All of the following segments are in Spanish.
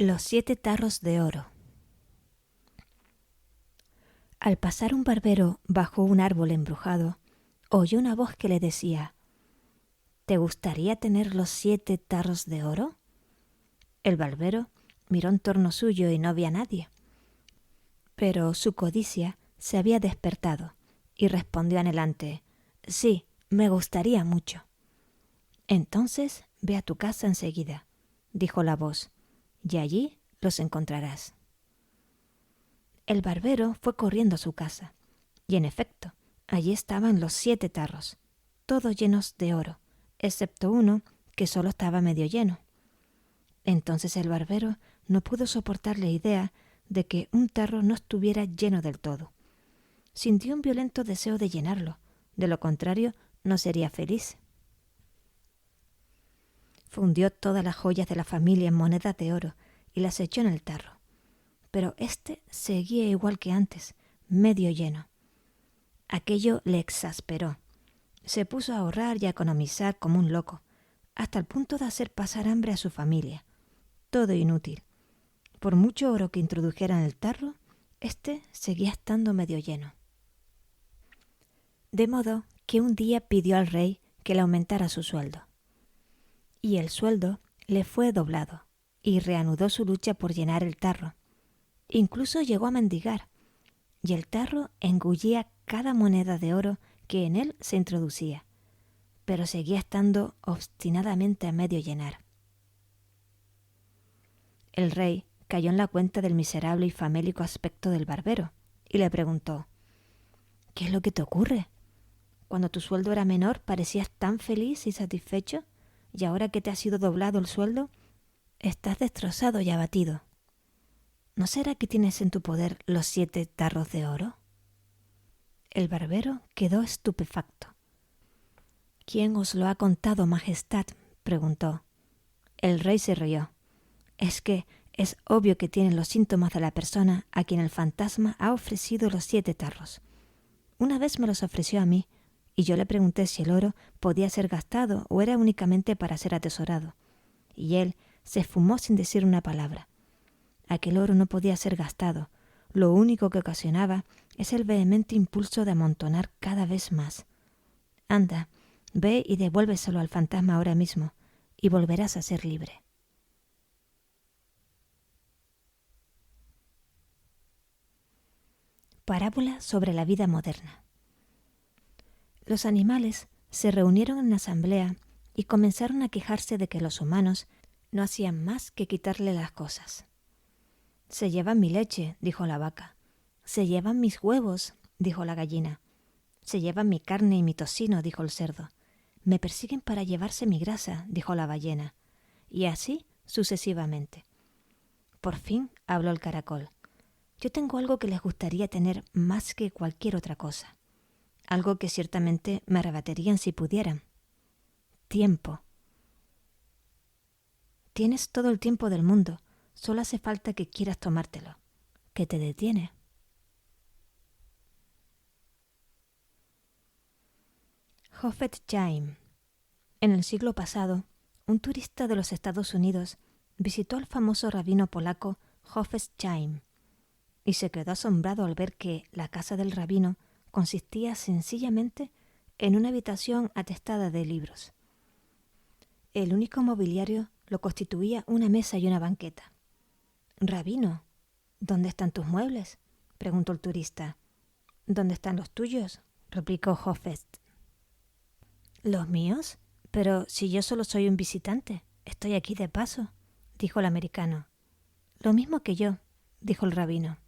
Los 7 tarros de oro. Al pasar un barbero bajo un árbol embrujado, oyó una voz que le decía: ¿Te gustaría tener los 7 tarros de oro? El barbero miró en torno suyo y no vio a nadie. Pero su codicia se había despertado y respondió anhelante: Sí, me gustaría mucho. Entonces ve a tu casa enseguida, dijo la voz, y allí los encontrarás. El barbero fue corriendo a su casa, y en efecto, allí estaban los 7 tarros, todos llenos de oro, excepto uno que solo estaba medio lleno. Entonces el barbero no pudo soportar la idea de que un tarro no estuviera lleno del todo. Sintió un violento deseo de llenarlo, de lo contrario no sería feliz. Fundió todas las joyas de la familia en monedas de oro y las echó en el tarro. Pero éste seguía igual que antes, medio lleno. Aquello le exasperó. Se puso a ahorrar y a economizar como un loco, hasta el punto de hacer pasar hambre a su familia. Todo inútil. Por mucho oro que introdujera en el tarro, éste seguía estando medio lleno. De modo que un día pidió al rey que le aumentara su sueldo. Y el sueldo le fue doblado, y reanudó su lucha por llenar el tarro. Incluso llegó a mendigar, y el tarro engullía cada moneda de oro que en él se introducía, pero seguía estando obstinadamente a medio llenar. El rey cayó en la cuenta del miserable y famélico aspecto del barbero, y le preguntó: ¿Qué es lo que te ocurre? Cuando tu sueldo era menor parecías tan feliz y satisfecho, y ahora que te ha sido doblado el sueldo, estás destrozado y abatido. ¿No será que tienes en tu poder los 7 tarros de oro? El barbero quedó estupefacto. ¿Quién os lo ha contado, Majestad?, preguntó. El rey se rió. Es que es obvio que tienen los síntomas de la persona a quien el fantasma ha ofrecido los 7 tarros. Una vez me los ofreció a mí, y yo le pregunté si el oro podía ser gastado o era únicamente para ser atesorado. Y él se esfumó sin decir una palabra. Aquel oro no podía ser gastado. Lo único que ocasionaba es el vehemente impulso de amontonar cada vez más. Anda, ve y devuélveselo al fantasma ahora mismo, y volverás a ser libre. Parábola sobre la vida moderna. Los animales se reunieron en asamblea y comenzaron a quejarse de que los humanos no hacían más que quitarle las cosas. Se llevan mi leche, dijo la vaca. Se llevan mis huevos, dijo la gallina. Se llevan mi carne y mi tocino, dijo el cerdo. Me persiguen para llevarse mi grasa, dijo la ballena. Y así sucesivamente. Por fin habló el caracol. Yo tengo algo que les gustaría tener más que cualquier otra cosa. Algo que ciertamente me arrebatarían si pudieran. Tiempo. Tienes todo el tiempo del mundo. Solo hace falta que quieras tomártelo. ¿Qué te detiene? Hofetzheim. En el siglo pasado, un turista de los Estados Unidos visitó al famoso rabino polaco Hofetzheim y se quedó asombrado al ver que la casa del rabino consistía sencillamente en una habitación atestada de libros. El único mobiliario lo constituía una mesa y una banqueta. «Rabino, ¿dónde están tus muebles?», preguntó el turista. «¿Dónde están los tuyos?», replicó Hofetz. «¿Los míos? Pero si yo solo soy un visitante, estoy aquí de paso», dijo el americano. «Lo mismo que yo», dijo el rabino.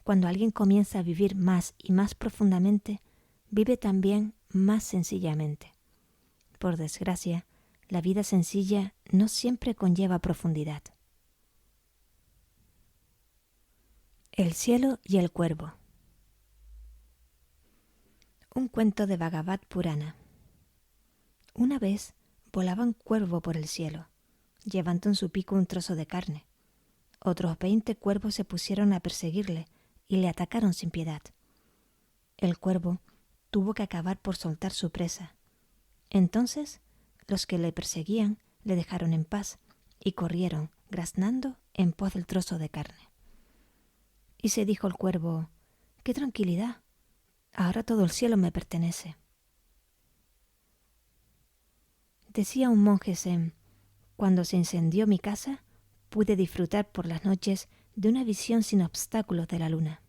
Cuando alguien comienza a vivir más y más profundamente, vive también más sencillamente. Por desgracia, la vida sencilla no siempre conlleva profundidad. El cielo y el cuervo. Un cuento de Bhagavad Purana. Una vez volaba un cuervo por el cielo, llevando en su pico un trozo de carne. Otros 20 cuervos se pusieron a perseguirle y le atacaron sin piedad. El cuervo tuvo que acabar por soltar su presa. Entonces, los que le perseguían le dejaron en paz y corrieron graznando en pos del trozo de carne. Y se dijo el cuervo: «¡Qué tranquilidad! Ahora todo el cielo me pertenece». Decía un monje zen: «Cuando se incendió mi casa, pude disfrutar por las noches de una visión sin obstáculos de la luna».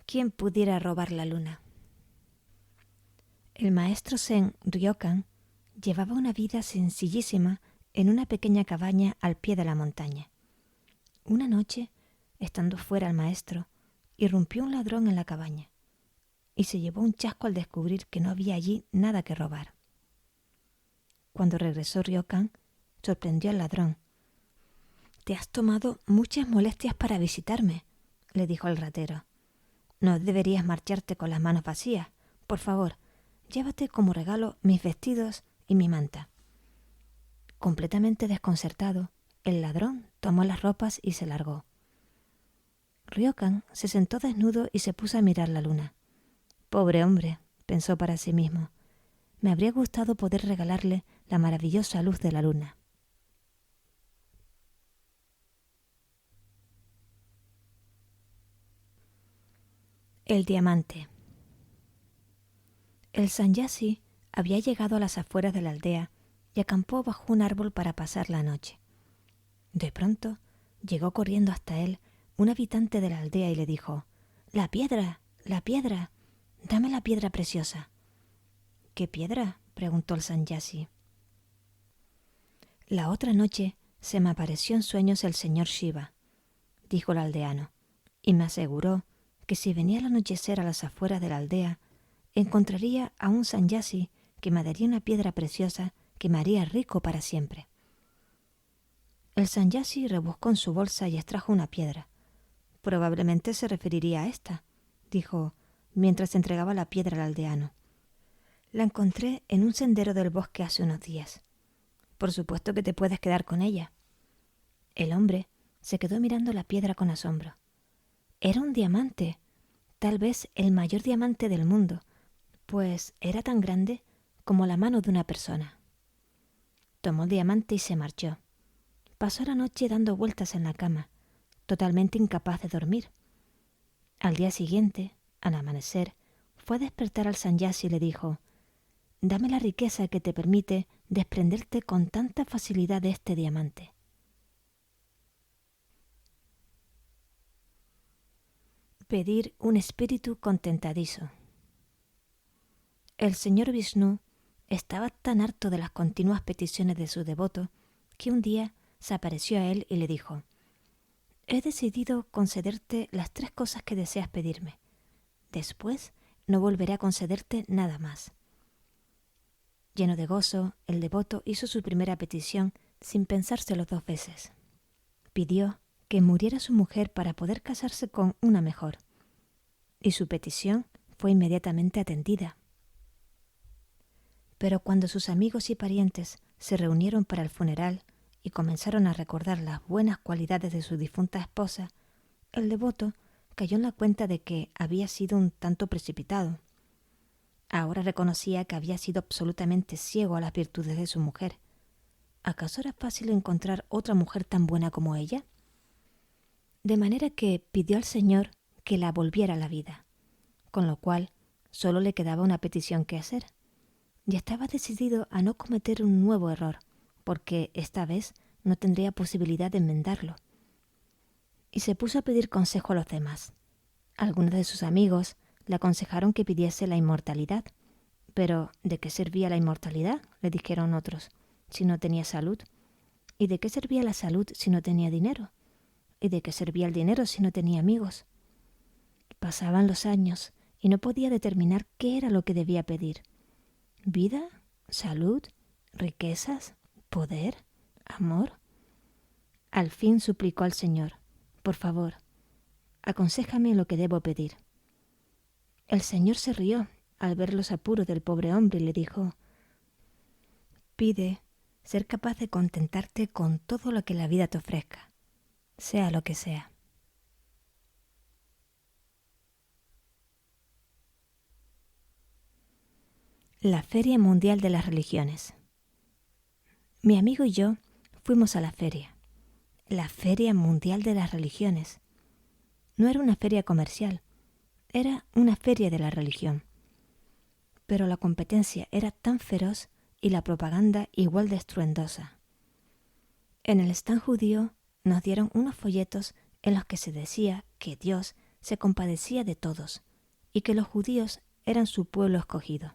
¿Quién pudiera robar la luna? El maestro zen Ryokan llevaba una vida sencillísima en una pequeña cabaña al pie de la montaña. Una noche, estando fuera el maestro, irrumpió un ladrón en la cabaña y se llevó un chasco al descubrir que no había allí nada que robar. Cuando regresó Ryokan, sorprendió al ladrón. «Te has tomado muchas molestias para visitarme», le dijo el ratero. «No deberías marcharte con las manos vacías. Por favor, llévate como regalo mis vestidos y mi manta». Completamente desconcertado, el ladrón tomó las ropas y se largó. Ryokan se sentó desnudo y se puso a mirar la luna. «Pobre hombre», pensó para sí mismo, «me habría gustado poder regalarle la maravillosa luz de la luna». El diamante. El sanyasi había llegado a las afueras de la aldea y acampó bajo un árbol para pasar la noche. De pronto llegó corriendo hasta él un habitante de la aldea y le dijo: «¡La piedra! ¡La piedra! Dame la piedra preciosa». «¿Qué piedra?», preguntó el sanyasi. «La otra noche se me apareció en sueños el señor Shiva», dijo el aldeano, «y me aseguró que si venía al anochecer a las afueras de la aldea, encontraría a un sanyasi que me daría una piedra preciosa que me haría rico para siempre». El sanyasi rebuscó en su bolsa y extrajo una piedra. «Probablemente se referiría a esta», dijo, mientras entregaba la piedra al aldeano. «La encontré en un sendero del bosque hace unos días. Por supuesto que te puedes quedar con ella». El hombre se quedó mirando la piedra con asombro. Era un diamante, tal vez el mayor diamante del mundo, pues era tan grande como la mano de una persona. Tomó el diamante y se marchó. Pasó la noche dando vueltas en la cama, totalmente incapaz de dormir. Al día siguiente, al amanecer, fue a despertar al sanyasi y le dijo: «Dame la riqueza que te permite desprenderte con tanta facilidad de este diamante». Pedir un espíritu contentadizo. El señor Vishnu estaba tan harto de las continuas peticiones de su devoto que un día se apareció a él y le dijo: «He decidido concederte las 3 cosas que deseas pedirme. Después no volveré a concederte nada más». Lleno de gozo, el devoto hizo su primera petición sin pensárselo 2 veces. Pidió que muriera su mujer para poder casarse con una mejor, y su petición fue inmediatamente atendida. Pero cuando sus amigos y parientes se reunieron para el funeral y comenzaron a recordar las buenas cualidades de su difunta esposa, el devoto cayó en la cuenta de que había sido un tanto precipitado. Ahora reconocía que había sido absolutamente ciego a las virtudes de su mujer. ¿Acaso era fácil encontrar otra mujer tan buena como ella? De manera que pidió al Señor que la volviera a la vida, con lo cual solo le quedaba una petición que hacer. Y estaba decidido a no cometer un nuevo error, porque esta vez no tendría posibilidad de enmendarlo. Y se puso a pedir consejo a los demás. Algunos de sus amigos le aconsejaron que pidiese la inmortalidad. «Pero, ¿de qué servía la inmortalidad?», le dijeron otros, «si no tenía salud? ¿Y de qué servía la salud si no tenía dinero? ¿Y de qué servía el dinero si no tenía amigos?». Pasaban los años y no podía determinar qué era lo que debía pedir. ¿Vida? ¿Salud? ¿Riquezas? ¿Poder? ¿Amor? Al fin suplicó al Señor: «Por favor, aconséjame lo que debo pedir». El Señor se rió al ver los apuros del pobre hombre y le dijo: «Pide ser capaz de contentarte con todo lo que la vida te ofrezca, sea lo que sea». La Feria Mundial de las Religiones. Mi amigo y yo fuimos a la feria. La Feria Mundial de las Religiones. No era una feria comercial, era una feria de la religión. Pero la competencia era tan feroz y la propaganda igual de estruendosa. En el stand judío nos dieron unos folletos en los que se decía que Dios se compadecía de todos y que los judíos eran su pueblo escogido.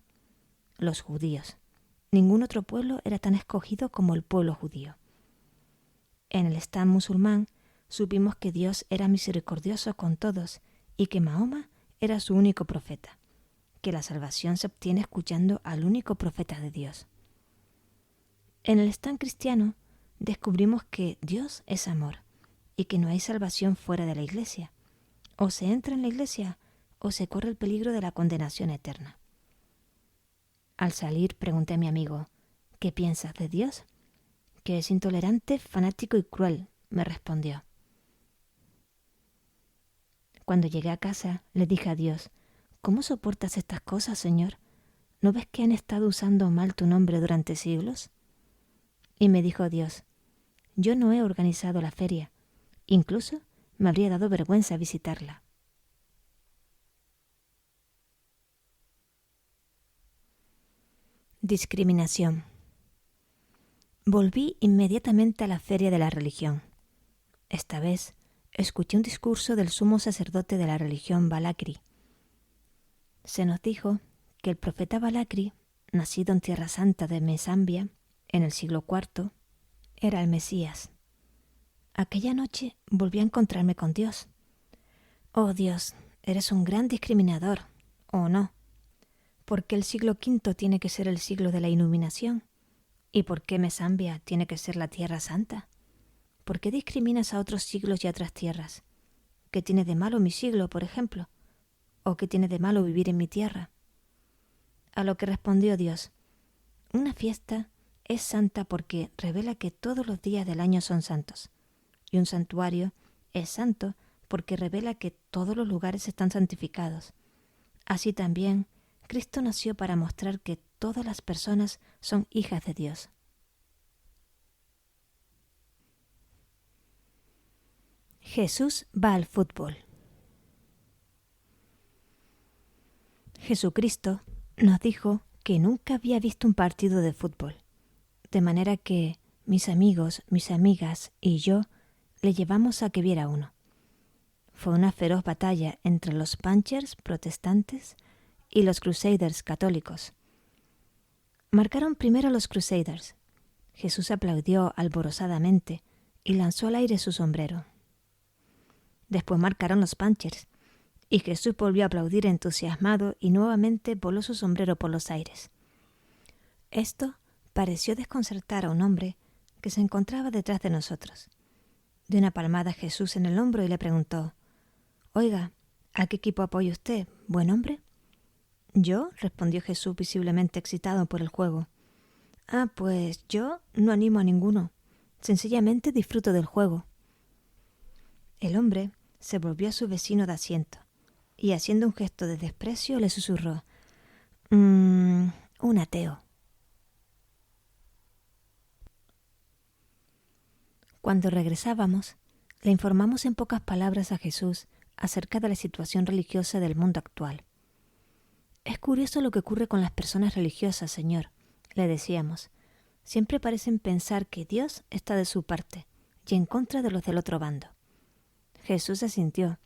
Los judíos. Ningún otro pueblo era tan escogido como el pueblo judío. En el stand musulmán supimos que Dios era misericordioso con todos y que Mahoma era su único profeta, que la salvación se obtiene escuchando al único profeta de Dios. En el stand cristiano descubrimos que Dios es amor y que no hay salvación fuera de la iglesia. O se entra en la iglesia o se corre el peligro de la condenación eterna. Al salir pregunté a mi amigo, ¿qué piensas de Dios? Que es intolerante, fanático y cruel, me respondió. Cuando llegué a casa le dije a Dios, ¿cómo soportas estas cosas, Señor? ¿No ves que han estado usando mal tu nombre durante siglos? Y me dijo Dios, yo no he organizado la feria, incluso me habría dado vergüenza visitarla. Discriminación. Volví inmediatamente a la feria de la religión. Esta vez escuché un discurso del sumo sacerdote de la religión Balakri. Se nos dijo que el profeta Balakri, nacido en Tierra Santa de Mesambia, en el siglo IV, era el Mesías. Aquella noche volví a encontrarme con Dios. Oh Dios, eres un gran discriminador, ¿o no? ¿Por qué el siglo V tiene que ser el siglo de la iluminación? ¿Y por qué Mesambia tiene que ser la Tierra Santa? ¿Por qué discriminas a otros siglos y a otras tierras? ¿Qué tiene de malo mi siglo, por ejemplo? ¿O qué tiene de malo vivir en mi tierra? A lo que respondió Dios, una fiesta es santa porque revela que todos los días del año son santos. Y un santuario es santo porque revela que todos los lugares están santificados. Así también, Cristo nació para mostrar que todas las personas son hijas de Dios. Jesús va al fútbol. Jesucristo nos dijo que nunca había visto un partido de fútbol, de manera que mis amigos, mis amigas y yo le llevamos a que viera uno. Fue una feroz batalla entre los Punchers protestantes y los Crusaders católicos. Marcaron primero los Crusaders. Jesús aplaudió alborozadamente y lanzó al aire su sombrero. Después marcaron los Punchers, y Jesús volvió a aplaudir entusiasmado y nuevamente voló su sombrero por los aires. Esto pareció desconcertar a un hombre que se encontraba detrás de nosotros. Dio una palmada a Jesús en el hombro y le preguntó, «Oiga, ¿a qué equipo apoya usted, buen hombre?» «Yo», respondió Jesús visiblemente excitado por el juego. «Ah, pues yo no animo a ninguno. Sencillamente disfruto del juego». El hombre se volvió a su vecino de asiento y haciendo un gesto de desprecio le susurró, un ateo. Cuando regresábamos, le informamos en pocas palabras a Jesús acerca de la situación religiosa del mundo actual. «Es curioso lo que ocurre con las personas religiosas, Señor», le decíamos. «Siempre parecen pensar que Dios está de su parte y en contra de los del otro bando». Jesús asintió.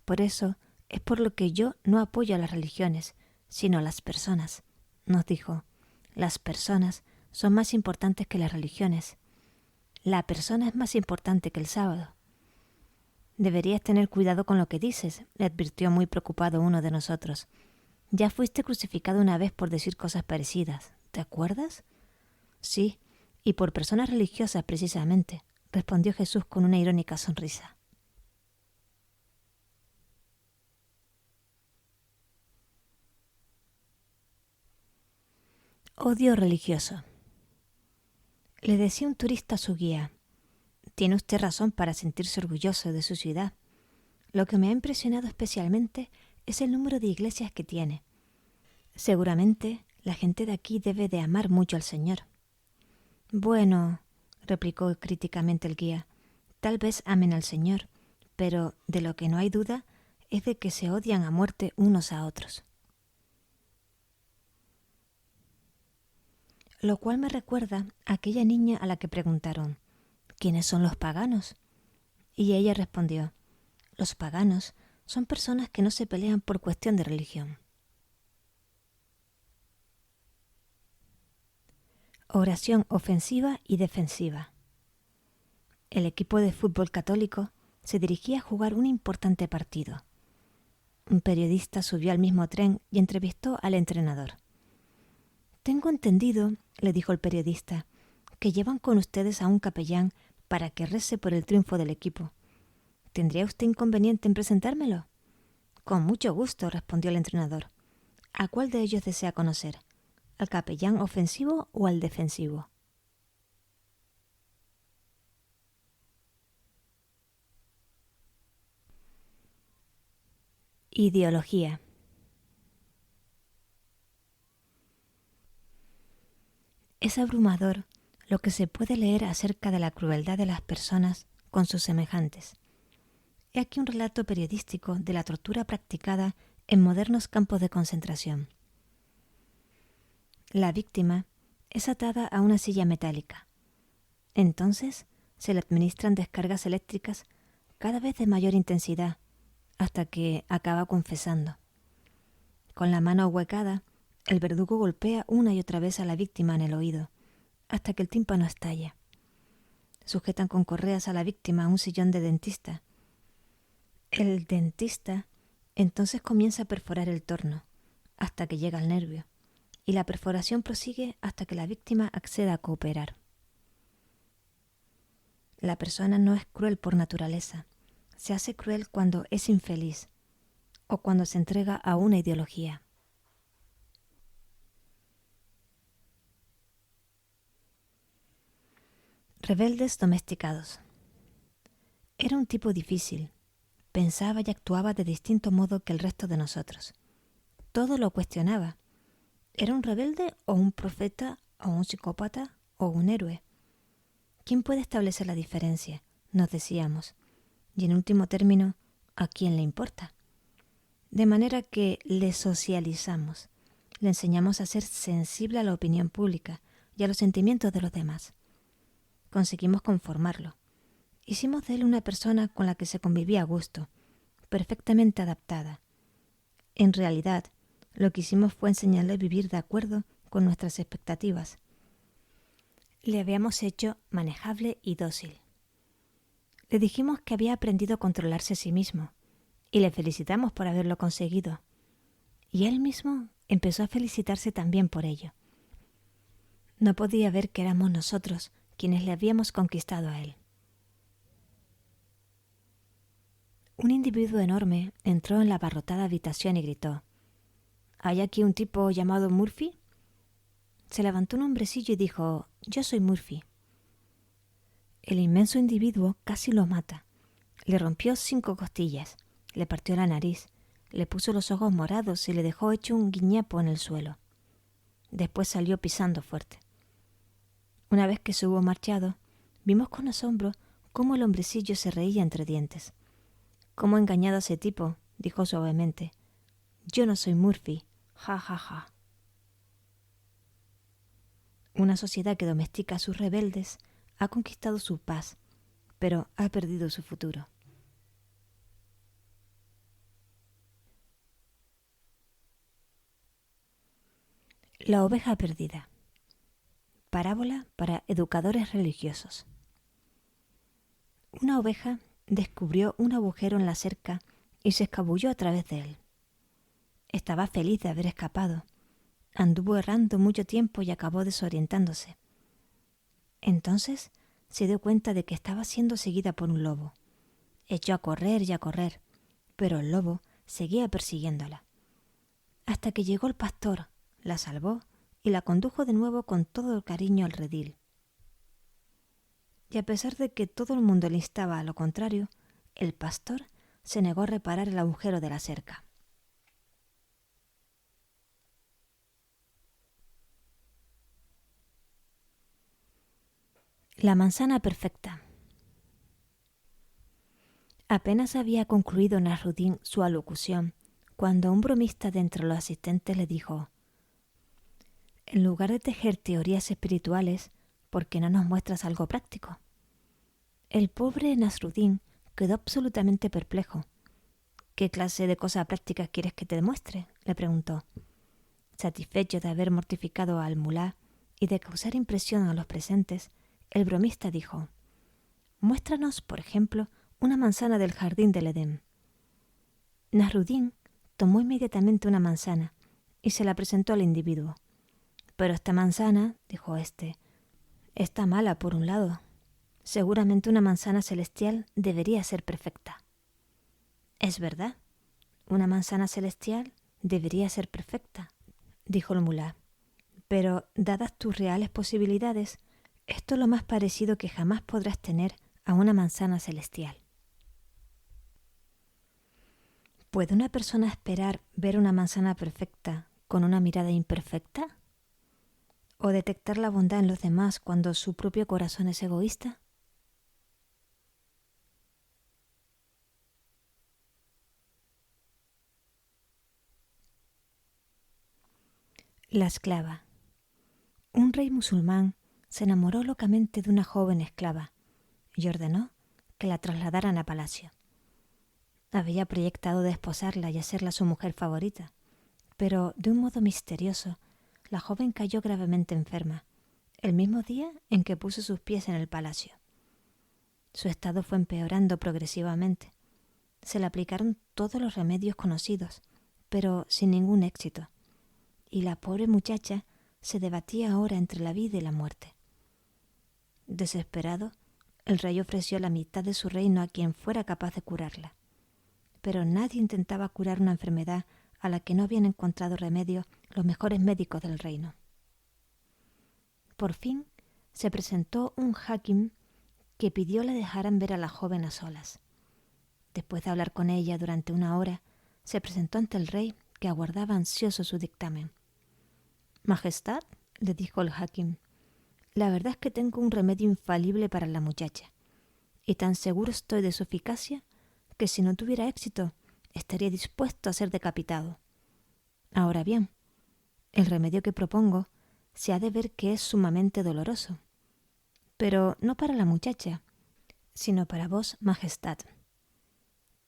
«Por eso es por lo que yo no apoyo a las religiones, sino a las personas», nos dijo. «Las personas son más importantes que las religiones. La persona es más importante que el sábado». «Deberías tener cuidado con lo que dices», le advirtió muy preocupado uno de nosotros. «Ya fuiste crucificado una vez por decir cosas parecidas, ¿te acuerdas?» «Sí, y por personas religiosas precisamente», respondió Jesús con una irónica sonrisa. Odio religioso. Le decía un turista a su guía, «Tiene usted razón para sentirse orgulloso de su ciudad. Lo que me ha impresionado especialmente es el número de iglesias que tiene. Seguramente La gente de aquí debe de amar mucho al Señor. Bueno, replicó críticamente el guía, tal vez amen al Señor, pero de lo que no hay duda es de que se odian a muerte unos a otros. Lo cual me recuerda a aquella niña a la que preguntaron, ¿quiénes son los paganos? Y ella respondió, los paganos son personas que no se pelean por cuestión de religión. Oración ofensiva y defensiva. El equipo de fútbol católico se dirigía a jugar un importante partido. Un periodista subió al mismo tren y entrevistó al entrenador. Tengo entendido, le dijo el periodista, que llevan con ustedes a un capellán para que rece por el triunfo del equipo. ¿Tendría usted inconveniente en presentármelo? Con mucho gusto, respondió el entrenador. ¿A cuál de ellos desea conocer? ¿Al capellán ofensivo o al defensivo? Ideología. Es abrumador lo que se puede leer acerca de la crueldad de las personas con sus semejantes. He aquí un relato periodístico de la tortura practicada en modernos campos de concentración. La víctima es atada a una silla metálica. Entonces se le administran descargas eléctricas cada vez de mayor intensidad hasta que acaba confesando. Con la mano ahuecada, el verdugo golpea una y otra vez a la víctima en el oído, hasta que el tímpano estalla. Sujetan con correas a la víctima a un sillón de dentista. El dentista entonces comienza a perforar el torno, hasta que llega al nervio, y la perforación prosigue hasta que la víctima acceda a cooperar. La persona no es cruel por naturaleza. Se hace cruel cuando es infeliz o cuando se entrega a una ideología. Rebeldes domesticados. Era un tipo difícil. Pensaba y actuaba de distinto modo que el resto de nosotros. Todo lo cuestionaba. ¿Era un rebelde o un profeta o un psicópata o un héroe? ¿Quién puede establecer la diferencia? Nos decíamos. Y en último término, ¿a quién le importa? De manera que le socializamos. Le enseñamos a ser sensible a la opinión pública y a los sentimientos de los demás. Conseguimos conformarlo. Hicimos de él una persona con la que se convivía a gusto, perfectamente adaptada. En realidad, lo que hicimos fue enseñarle a vivir de acuerdo con nuestras expectativas. Le habíamos hecho manejable y dócil. Le dijimos que había aprendido a controlarse a sí mismo, y le felicitamos por haberlo conseguido. Y él mismo empezó a felicitarse también por ello. No podía ver que éramos nosotros quienes le habíamos conquistado a él. Un individuo enorme entró en la abarrotada habitación y gritó: ¿Hay aquí un tipo llamado Murphy? Se levantó un hombrecillo y dijo: Yo soy Murphy. El inmenso individuo casi lo mata. Le rompió 5 costillas, le partió la nariz, le puso los ojos morados y le dejó hecho un guiñapo en el suelo. Después salió pisando fuerte. Una vez que se hubo marchado, vimos con asombro cómo el hombrecillo se reía entre dientes. «¿Cómo he engañado a ese tipo?», dijo suavemente. «Yo no soy Murphy. Ja, ja, ja». Una sociedad que domestica a sus rebeldes ha conquistado su paz, pero ha perdido su futuro. La oveja perdida. Parábola para educadores religiosos. Una oveja descubrió un agujero en la cerca y se escabulló a través de él. Estaba feliz de haber escapado. Anduvo errando mucho tiempo y acabó desorientándose. Entonces se dio cuenta de que estaba siendo seguida por un lobo. Echó a correr y a correr, pero el lobo seguía persiguiéndola. Hasta que llegó el pastor, la salvó y la condujo de nuevo con todo el cariño al redil. Y a pesar de que todo el mundo le instaba a lo contrario, el pastor se negó a reparar el agujero de la cerca. La manzana perfecta. Apenas había concluido Nasruddin su alocución, cuando un bromista de entre los asistentes le dijo: «En lugar de tejer teorías espirituales, ¿por qué no nos muestras algo práctico?». El pobre Nasruddin quedó absolutamente perplejo. «¿Qué clase de cosa práctica quieres que te demuestre?», le preguntó. Satisfecho de haber mortificado al mulá y de causar impresión a los presentes, el bromista dijo: «Muéstranos, por ejemplo, una manzana del jardín del Edén». Nasruddin tomó inmediatamente una manzana y se la presentó al individuo. «Pero esta manzana», dijo éste, «está mala por un lado. Seguramente una manzana celestial debería ser perfecta». «Es verdad, una manzana celestial debería ser perfecta», dijo el mulá. «Pero, dadas tus reales posibilidades, esto es lo más parecido que jamás podrás tener a una manzana celestial». ¿Puede una persona esperar ver una manzana perfecta con una mirada imperfecta? ¿O detectar la bondad en los demás cuando su propio corazón es egoísta? La esclava. Un rey musulmán se enamoró locamente de una joven esclava y ordenó que la trasladaran a palacio. Había proyectado desposarla y hacerla su mujer favorita, pero de un modo misterioso, la joven cayó gravemente enferma, el mismo día en que puso sus pies en el palacio. Su estado fue empeorando progresivamente. Se le aplicaron todos los remedios conocidos, pero sin ningún éxito, y la pobre muchacha se debatía ahora entre la vida y la muerte. Desesperado, el rey ofreció la mitad de su reino a quien fuera capaz de curarla. Pero nadie intentaba curar una enfermedad a la que no habían encontrado remedio los mejores médicos del reino. Por fin se presentó un hakim que pidió le dejaran ver a la joven a solas. Después de hablar con ella durante 1 hora, se presentó ante el rey, que aguardaba ansioso su dictamen. «Majestad», le dijo el hakim, «la verdad es que tengo un remedio infalible para la muchacha, y tan seguro estoy de su eficacia que si no tuviera éxito, estaría dispuesto a ser decapitado. Ahora bien, el remedio que propongo se ha de ver que es sumamente doloroso, pero no para la muchacha, sino para vos, Majestad».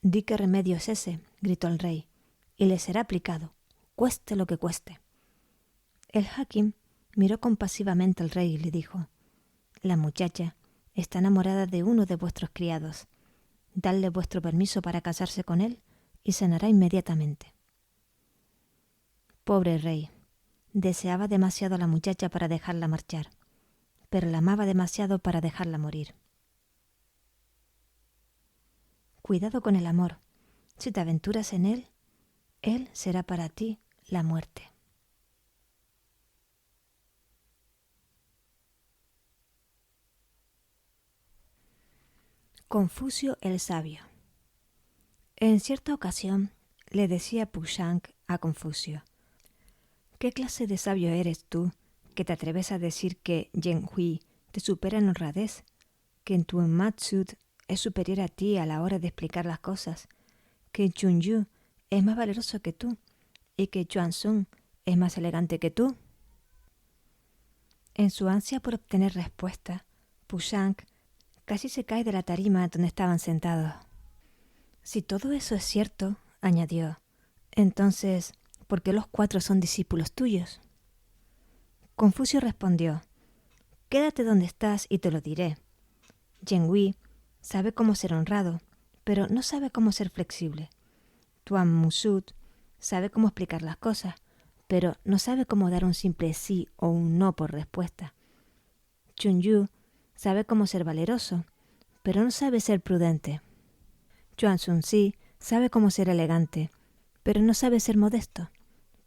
«Di qué remedio es ese», gritó el rey, «y le será aplicado, cueste lo que cueste». El hakim miró compasivamente al rey y le dijo: «La muchacha está enamorada de uno de vuestros criados. Dadle vuestro permiso para casarse con él y sanará inmediatamente». Pobre rey, deseaba demasiado a la muchacha para dejarla marchar, pero la amaba demasiado para dejarla morir. Cuidado con el amor. Si te aventuras en él será para ti la muerte. Confucio el sabio. En cierta ocasión le decía Pushank a Confucio: «¿Qué clase de sabio eres tú que te atreves a decir que Yen Hui te supera en honradez, que tu Matsud es superior a ti a la hora de explicar las cosas, que Chun Yu es más valeroso que tú y que Chuan Sun es más elegante que tú?» En su ansia por obtener respuesta, Pushank casi se cae de la tarima donde estaban sentados. «Si todo eso es cierto», añadió, «entonces, ¿por qué los 4 son discípulos tuyos?». Confucio respondió: «Quédate donde estás y te lo diré. Yen Hui sabe cómo ser honrado, pero no sabe cómo ser flexible. Tuan Musud sabe cómo explicar las cosas, pero no sabe cómo dar un simple sí o un no por respuesta. Chun Yu sabe cómo ser valeroso, pero no sabe ser prudente. Chuan Sun Si sabe cómo ser elegante, pero no sabe ser modesto.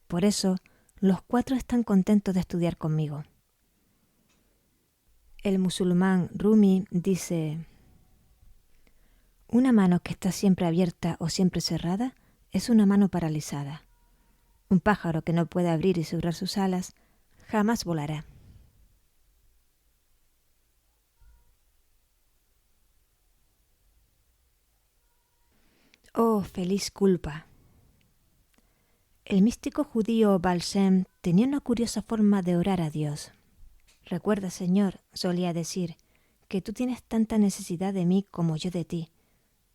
Por eso, los 4 están contentos de estudiar conmigo». El musulmán Rumi dice: «Una mano que está siempre abierta o siempre cerrada es una mano paralizada. Un pájaro que no puede abrir y cerrar sus alas jamás volará». Oh, feliz culpa. El místico judío Baal Shem tenía una curiosa forma de orar a Dios. Recuerda, Señor, solía decir, que tú tienes tanta necesidad de mí como yo de ti.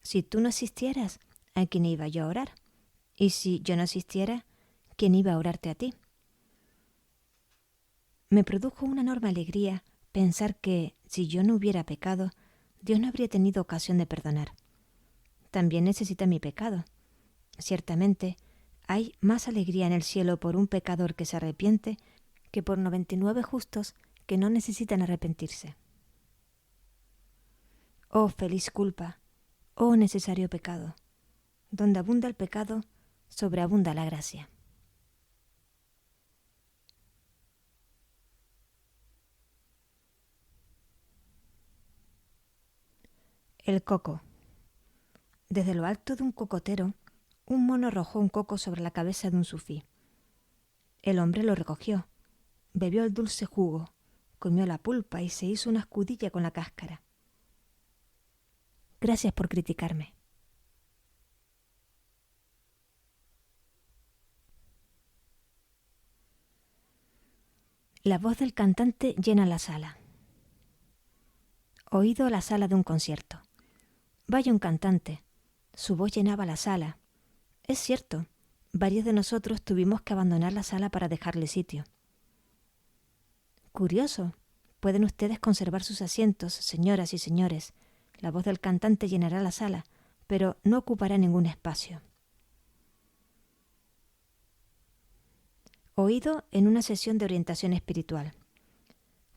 Si tú no existieras, ¿a quién iba yo a orar? Y si yo no existiera, ¿quién iba a orarte a ti? Me produjo una enorme alegría pensar que, si yo no hubiera pecado, Dios no habría tenido ocasión de perdonar. También necesita mi pecado. Ciertamente, hay más alegría en el cielo por un pecador que se arrepiente que por 99 justos que no necesitan arrepentirse. Oh feliz culpa, oh necesario pecado. Donde abunda el pecado, sobreabunda la gracia. El coco. Desde lo alto de un cocotero, un mono arrojó un coco sobre la cabeza de un sufí. El hombre lo recogió, bebió el dulce jugo, comió la pulpa y se hizo una escudilla con la cáscara. Gracias por criticarme. La voz del cantante llena la sala. Oído la sala de un concierto. Vaya un cantante. Su voz llenaba la sala. Es cierto, varios de nosotros tuvimos que abandonar la sala para dejarle sitio. Curioso. Pueden ustedes conservar sus asientos, señoras y señores. La voz del cantante llenará la sala, pero no ocupará ningún espacio. Oído en una sesión de orientación espiritual.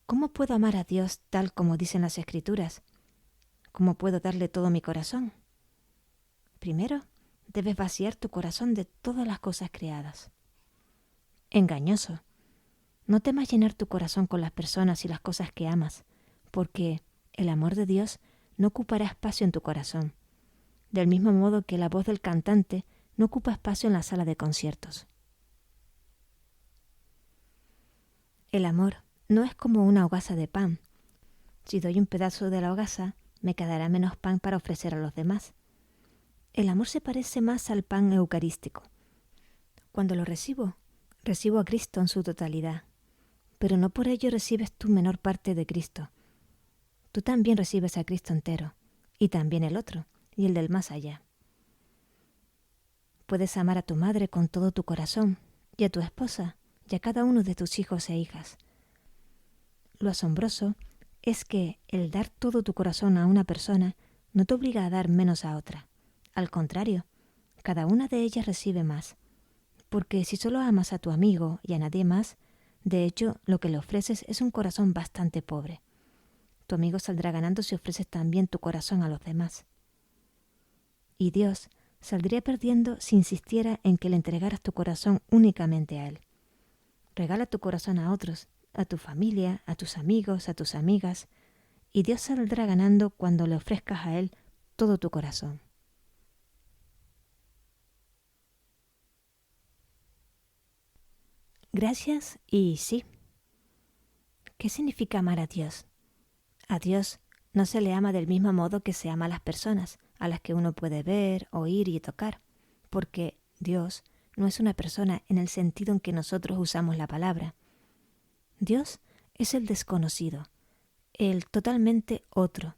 ¿Cómo puedo amar a Dios tal como dicen las Escrituras? ¿Cómo puedo darle todo mi corazón? Primero, debes vaciar tu corazón de todas las cosas creadas. Engañoso. No temas llenar tu corazón con las personas y las cosas que amas, porque el amor de Dios no ocupará espacio en tu corazón, del mismo modo que la voz del cantante no ocupa espacio en la sala de conciertos. El amor no es como una hogaza de pan. Si doy un pedazo de la hogaza, me quedará menos pan para ofrecer a los demás. El amor se parece más al pan eucarístico. Cuando lo recibo a Cristo en su totalidad, pero no por ello recibes tú menor parte de Cristo. Tú también recibes a Cristo entero, y también el otro, y el del más allá. Puedes amar a tu madre con todo tu corazón, y a tu esposa, y a cada uno de tus hijos e hijas. Lo asombroso es que el dar todo tu corazón a una persona no te obliga a dar menos a otra. Al contrario, cada una de ellas recibe más, porque si solo amas a tu amigo y a nadie más, de hecho, lo que le ofreces es un corazón bastante pobre. Tu amigo saldrá ganando si ofreces también tu corazón a los demás. Y Dios saldría perdiendo si insistiera en que le entregaras tu corazón únicamente a Él. Regala tu corazón a otros, a tu familia, a tus amigos, a tus amigas, y Dios saldrá ganando cuando le ofrezcas a Él todo tu corazón. Gracias y sí. ¿Qué significa amar a Dios? A Dios no se le ama del mismo modo que se ama a las personas, a las que uno puede ver, oír y tocar, porque Dios no es una persona en el sentido en que nosotros usamos la palabra. Dios es el desconocido, el totalmente otro.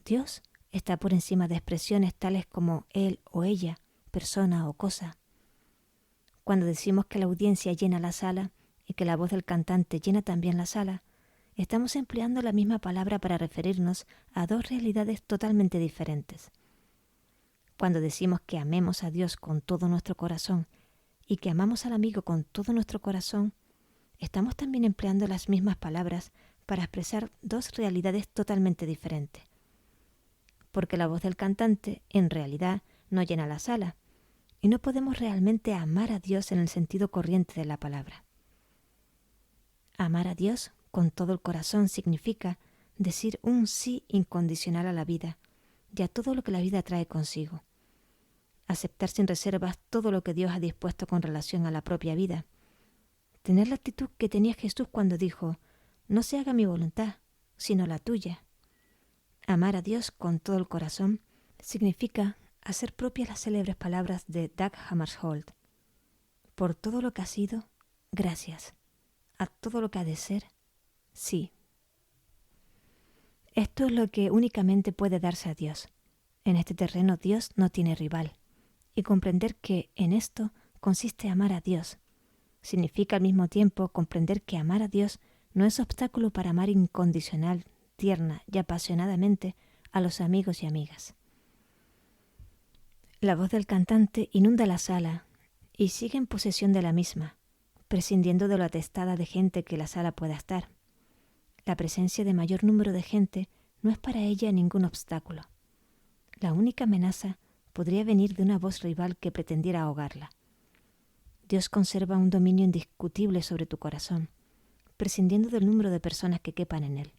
Dios está por encima de expresiones tales como él o ella, persona o cosa. Cuando decimos que la audiencia llena la sala y que la voz del cantante llena también la sala, estamos empleando la misma palabra para referirnos a dos realidades totalmente diferentes. Cuando decimos que amemos a Dios con todo nuestro corazón y que amamos al amigo con todo nuestro corazón, estamos también empleando las mismas palabras para expresar dos realidades totalmente diferentes. Porque la voz del cantante, en realidad, no llena la sala, y no podemos realmente amar a Dios en el sentido corriente de la palabra. Amar a Dios con todo el corazón significa decir un sí incondicional a la vida y a todo lo que la vida trae consigo. Aceptar sin reservas todo lo que Dios ha dispuesto con relación a la propia vida. Tener la actitud que tenía Jesús cuando dijo: no se haga mi voluntad, sino la tuya. Amar a Dios con todo el corazón significa hacer propias las célebres palabras de Dag Hammarskjöld. Por todo lo que ha sido, gracias. A todo lo que ha de ser, sí. Esto es lo que únicamente puede darse a Dios. En este terreno Dios no tiene rival. Y comprender que en esto consiste amar a Dios. Significa al mismo tiempo comprender que amar a Dios no es obstáculo para amar incondicional, tierna y apasionadamente a los amigos y amigas. La voz del cantante inunda la sala y sigue en posesión de la misma, prescindiendo de lo atestada de gente que la sala pueda estar. La presencia de mayor número de gente no es para ella ningún obstáculo. La única amenaza podría venir de una voz rival que pretendiera ahogarla. Dios conserva un dominio indiscutible sobre tu corazón, prescindiendo del número de personas que quepan en él.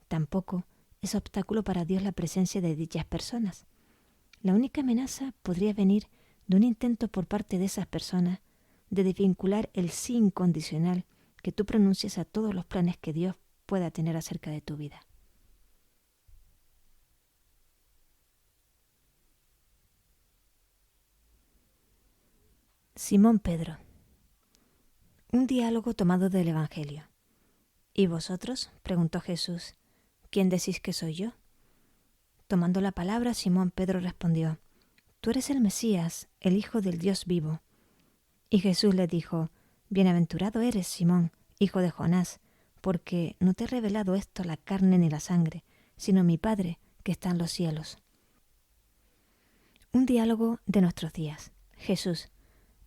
Tampoco es obstáculo para Dios la presencia de dichas personas. La única amenaza podría venir de un intento por parte de esas personas de desvincular el sí incondicional que tú pronuncias a todos los planes que Dios pueda tener acerca de tu vida. Simón Pedro. Un diálogo tomado del Evangelio. ¿Y vosotros? Preguntó Jesús. ¿Quién decís que soy yo? Tomando la palabra, Simón Pedro respondió: Tú eres el Mesías, el Hijo del Dios vivo. Y Jesús le dijo: Bienaventurado eres, Simón, hijo de Jonás, porque no te he revelado esto la carne ni la sangre, sino mi Padre que está en los cielos. Un diálogo de nuestros días. Jesús: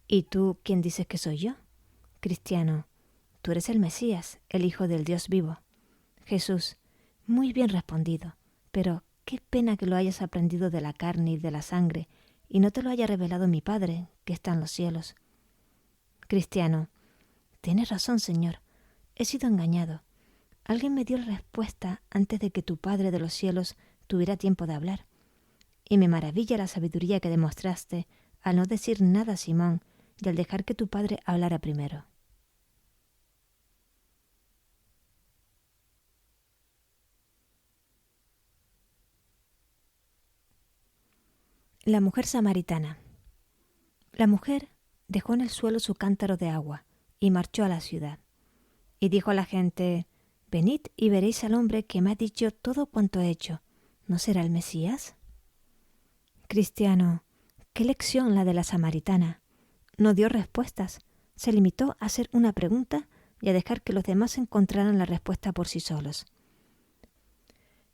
¿Y tú quién dices que soy yo? Cristiano: Tú eres el Mesías, el Hijo del Dios vivo. Jesús: Muy bien respondido, pero qué pena que lo hayas aprendido de la carne y de la sangre, y no te lo haya revelado mi Padre, que está en los cielos. Cristiano: Tienes razón, Señor. He sido engañado. Alguien me dio la respuesta antes de que tu Padre de los cielos tuviera tiempo de hablar. Y me maravilla la sabiduría que demostraste al no decir nada a Simón y al dejar que tu Padre hablara primero. La mujer samaritana. La mujer dejó en el suelo su cántaro de agua y marchó a la ciudad. Y dijo a la gente: Venid y veréis al hombre que me ha dicho todo cuanto he hecho. ¿No será el Mesías? Cristiano: qué lección la de la samaritana. No dio respuestas, se limitó a hacer una pregunta y a dejar que los demás encontraran la respuesta por sí solos.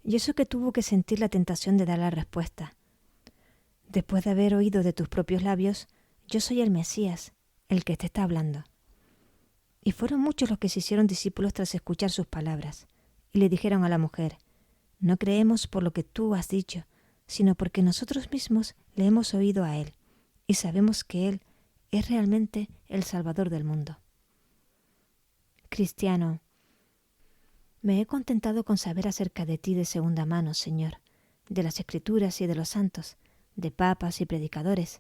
Y eso que tuvo que sentir la tentación de dar la respuesta. Después de haber oído de tus propios labios: yo soy el Mesías, el que te está hablando. Y fueron muchos los que se hicieron discípulos tras escuchar sus palabras, y le dijeron a la mujer: no creemos por lo que tú has dicho, sino porque nosotros mismos le hemos oído a él, y sabemos que él es realmente el Salvador del mundo. Cristiano: me he contentado con saber acerca de ti de segunda mano, Señor, de las Escrituras y de los santos, de papas y predicadores.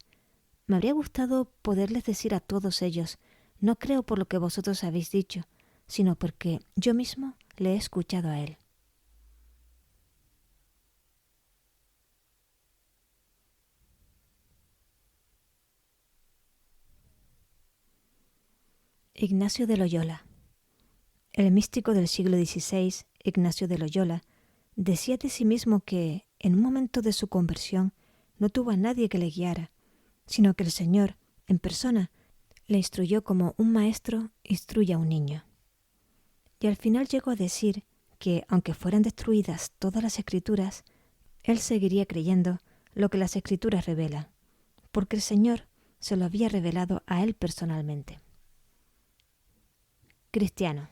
Me habría gustado poderles decir a todos ellos: no creo por lo que vosotros habéis dicho, sino porque yo mismo le he escuchado a él. Ignacio de Loyola. El místico del siglo XVI, Ignacio de Loyola, decía de sí mismo que, en un momento de su conversión, no tuvo a nadie que le guiara, sino que el Señor, en persona, le instruyó como un maestro instruye a un niño. Y al final llegó a decir que, aunque fueran destruidas todas las Escrituras, él seguiría creyendo lo que las Escrituras revelan, porque el Señor se lo había revelado a él personalmente. Cristiano: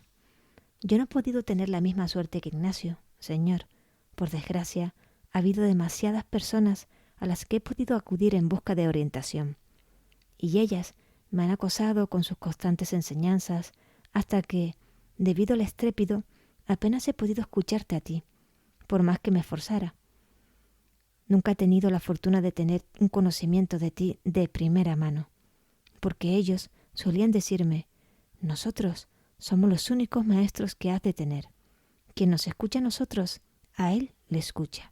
yo no he podido tener la misma suerte que Ignacio, Señor. Por desgracia, ha habido demasiadas personas a las que he podido acudir en busca de orientación, y ellas me han acosado con sus constantes enseñanzas hasta que, debido al estrépito, apenas he podido escucharte a ti, por más que me esforzara. Nunca he tenido la fortuna de tener un conocimiento de ti de primera mano, porque ellos solían decirme: nosotros somos los únicos maestros que has de tener. Quien nos escucha a nosotros, a él le escucha.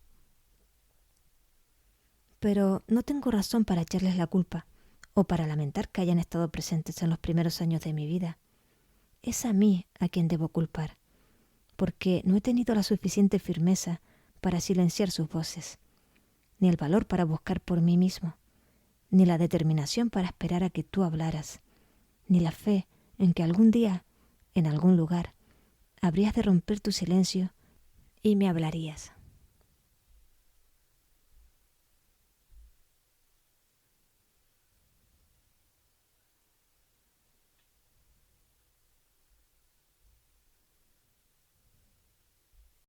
Pero no tengo razón para echarles la culpa o para lamentar que hayan estado presentes en los primeros años de mi vida. Es a mí a quien debo culpar, porque no he tenido la suficiente firmeza para silenciar sus voces, ni el valor para buscar por mí mismo, ni la determinación para esperar a que tú hablaras, ni la fe en que algún día, en algún lugar, habrías de romper tu silencio y me hablarías.